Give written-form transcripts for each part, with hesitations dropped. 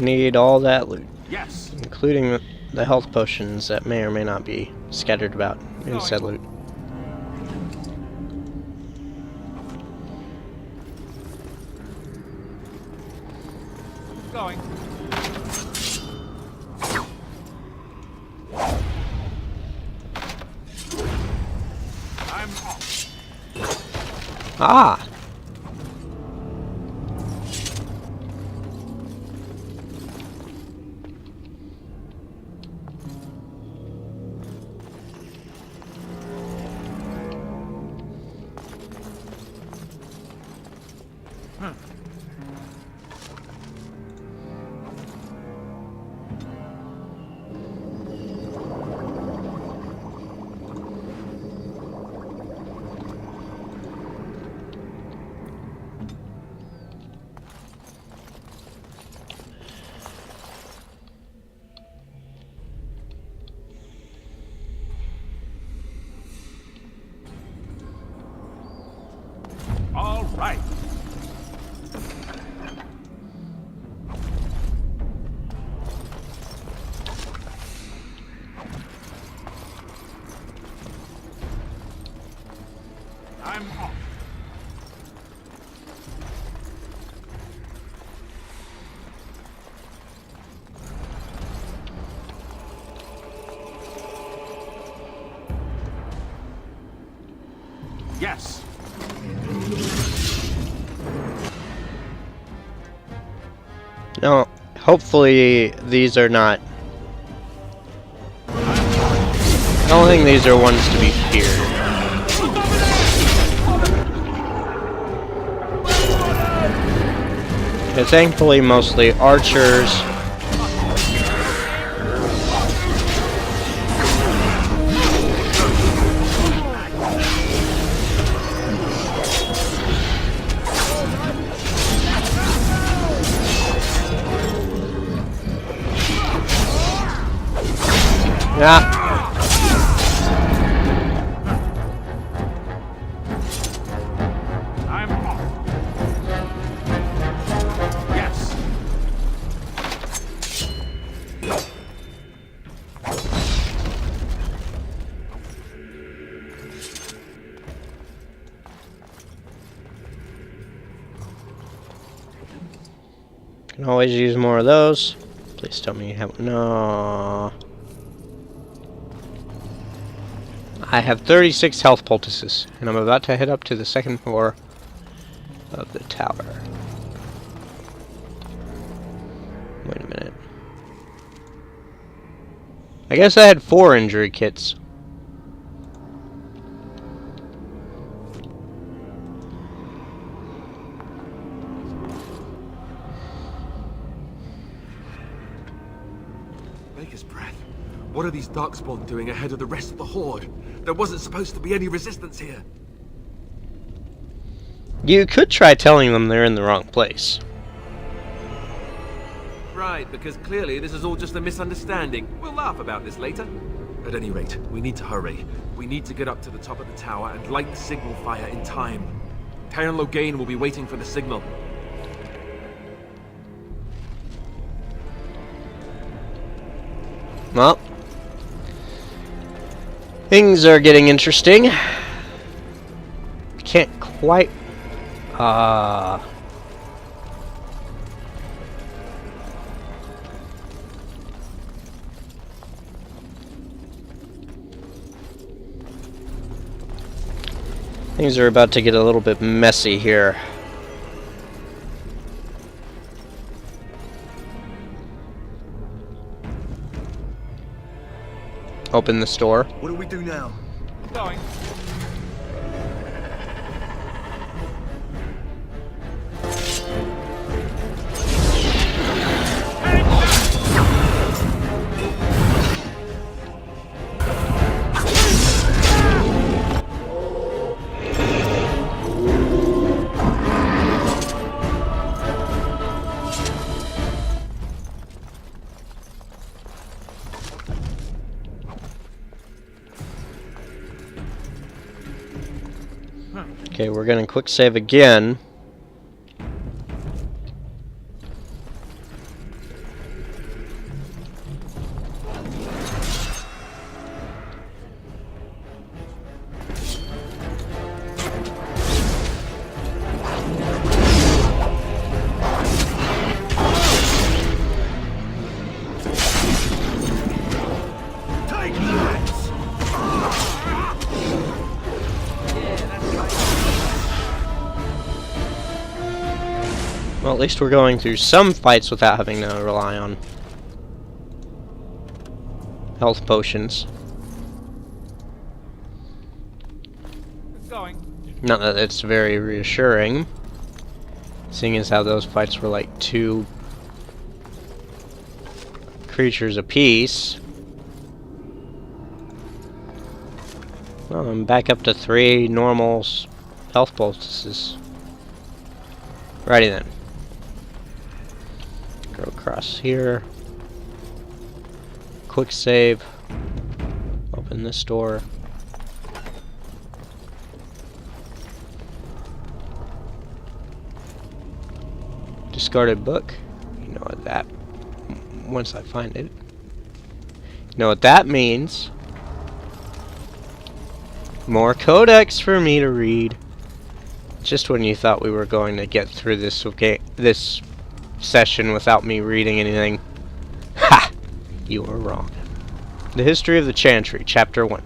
need all that loot. Yes. Including the health potions that may or may not be scattered about in said loot. Going. I'm off. Ah! All right. I'm off. Yes. No, hopefully these are not... I don't think these are ones to be feared. They're thankfully mostly archers. Yeah. I'm off. Yes. Can always use more of those. Please tell me you have... No. I have 36 health poultices, and I'm about to head up to the second floor of the tower. Wait a minute. I guess I had 4 injury kits. Baker's breath. What are these darkspawn doing ahead of the rest of the horde? There wasn't supposed to be any resistance here. You could try telling them they're in the wrong place. Right, because clearly this is all just a misunderstanding. We'll laugh about this later. At any rate, we need to hurry. We need to get up to the top of the tower and light the signal fire in time. Taron Logain will be waiting for the signal. Well, things are getting interesting. Can't quite... Things are about to get a little bit messy here. Open the store. What do we do now? Going. Okay, we're gonna quick save again. Well, at least we're going through some fights without having to rely on health potions. It's going. Not that it's very reassuring, seeing as how those fights were like 2 creatures apiece. Well, I'm back up to 3 normal health poultices. Righty then. Go across here. Quick save. Open this door. Discarded book. You know what that... Once I find it. You know what that means. More codex for me to read. Just when you thought we were going to get through this session without me reading anything. Ha! You were wrong. The History of the Chantry, Chapter 1.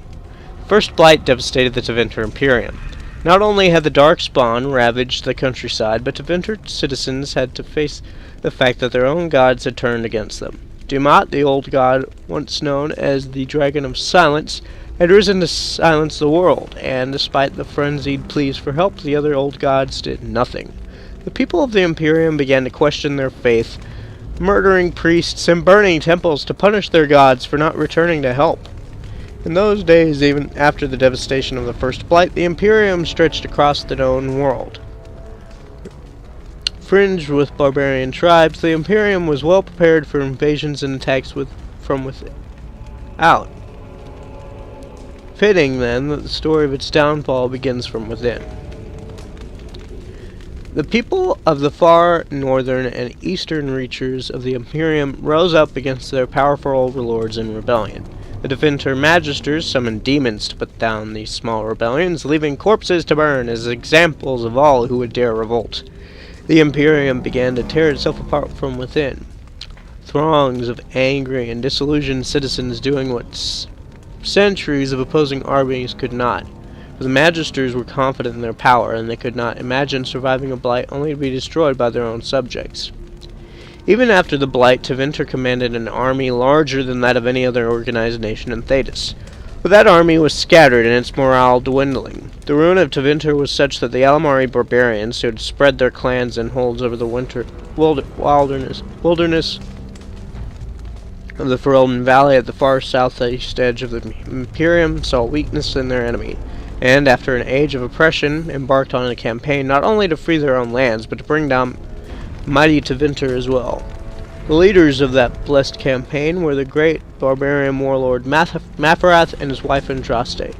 First Blight devastated the Tevinter Imperium. Not only had the darkspawn ravaged the countryside, but Tevinter citizens had to face the fact that their own gods had turned against them. Dumat, the old god once known as the Dragon of Silence, had risen to silence the world, and despite the frenzied pleas for help, the other old gods did nothing. The people of the Imperium began to question their faith, murdering priests and burning temples to punish their gods for not returning to help. In those days, even after the devastation of the First Blight, the Imperium stretched across the known world. Fringed with barbarian tribes, the Imperium was well prepared for invasions and attacks from without. Fitting, then, that the story of its downfall begins from within. The people of the far northern and eastern reaches of the Imperium rose up against their powerful overlords in rebellion. The Tevinter Magisters summoned demons to put down these small rebellions, leaving corpses to burn as examples of all who would dare revolt. The Imperium began to tear itself apart from within. Throngs of angry and disillusioned citizens doing what centuries of opposing armies could not. For the Magisters were confident in their power, and they could not imagine surviving a blight only to be destroyed by their own subjects. Even after the blight, Tevinter commanded an army larger than that of any other organized nation in Thedas. But that army was scattered and its morale dwindling. The ruin of Tevinter was such that the Alamari barbarians, who had spread their clans and holds over the wilderness of the Ferelden Valley at the far southeast edge of the Imperium, saw weakness in their enemy, and, after an age of oppression, embarked on a campaign not only to free their own lands, but to bring down mighty Tevinter as well. The leaders of that blessed campaign were the great barbarian warlord Mafarath and his wife Andraste.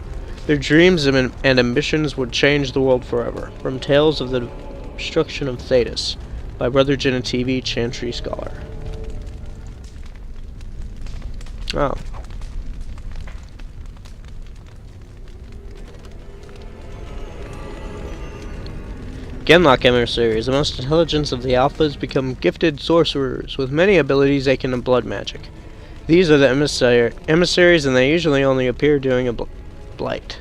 Their dreams and ambitions would change the world forever. From Tales of the Destruction of Thedas, by Brother Genetivi, Chantry Scholar. Oh. Genlock emissaries. The most intelligent of the alphas become gifted sorcerers with many abilities akin to blood magic. These are the emissaries, and they usually only appear during a blight.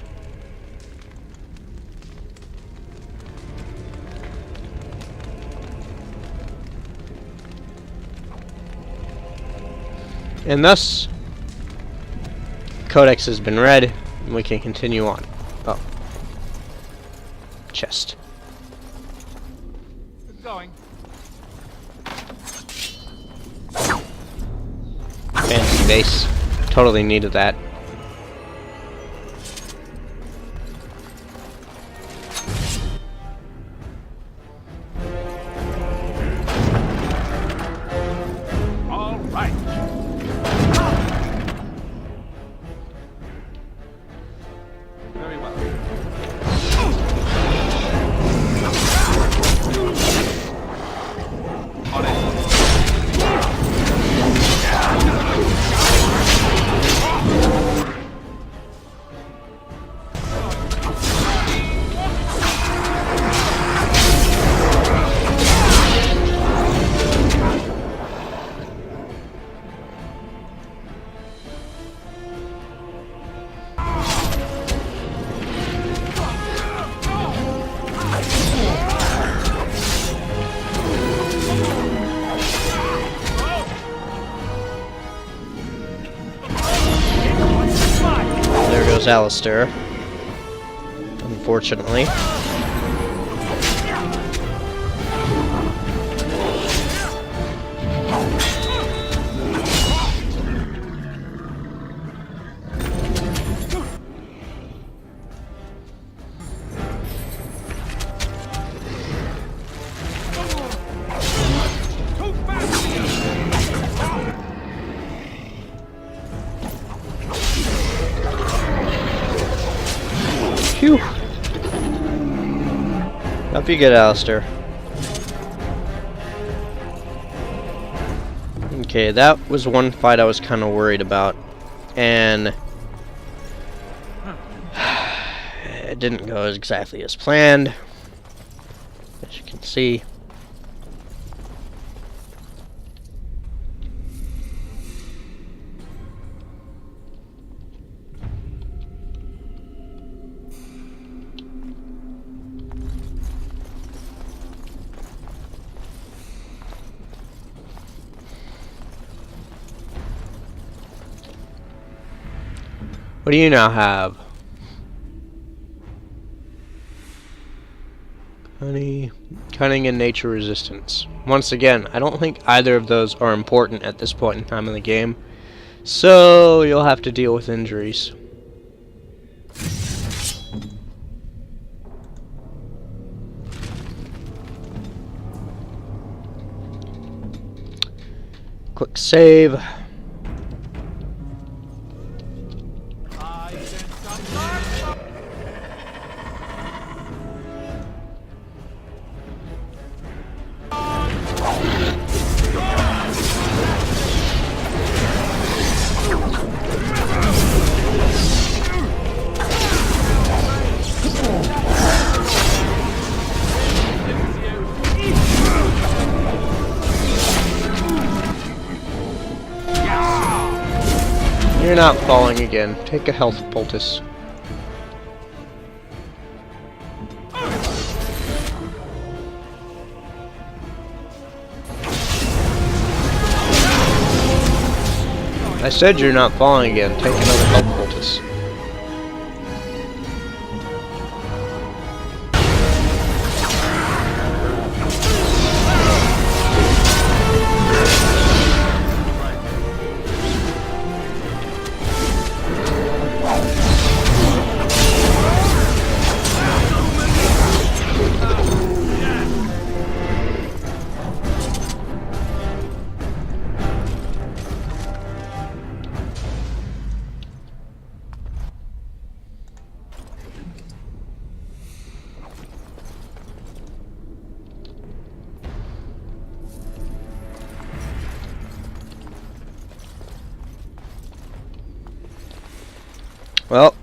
And thus, Codex has been read, and we can continue on. Oh. Chest. It's going. Fancy base. Totally needed that. All right. Very well. On it. goes Alistair. Unfortunately. Phew. Up you get, Alistair. Okay, that was one fight I was kind of worried about. And it didn't go exactly as planned, as you can see. What do you now have? Cunning and nature resistance. Once again, I don't think either of those are important at this point in time in the game. So you'll have to deal with injuries. Quick save. You're not falling again. Take a health poultice. I said you're not falling again. Take another health poultice. Well,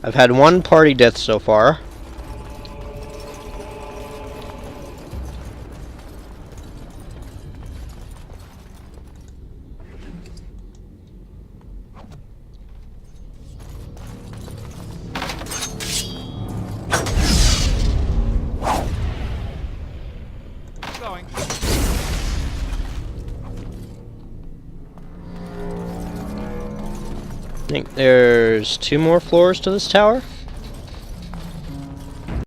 I've had one party death so far. Going. I think there's 2 more floors to this tower.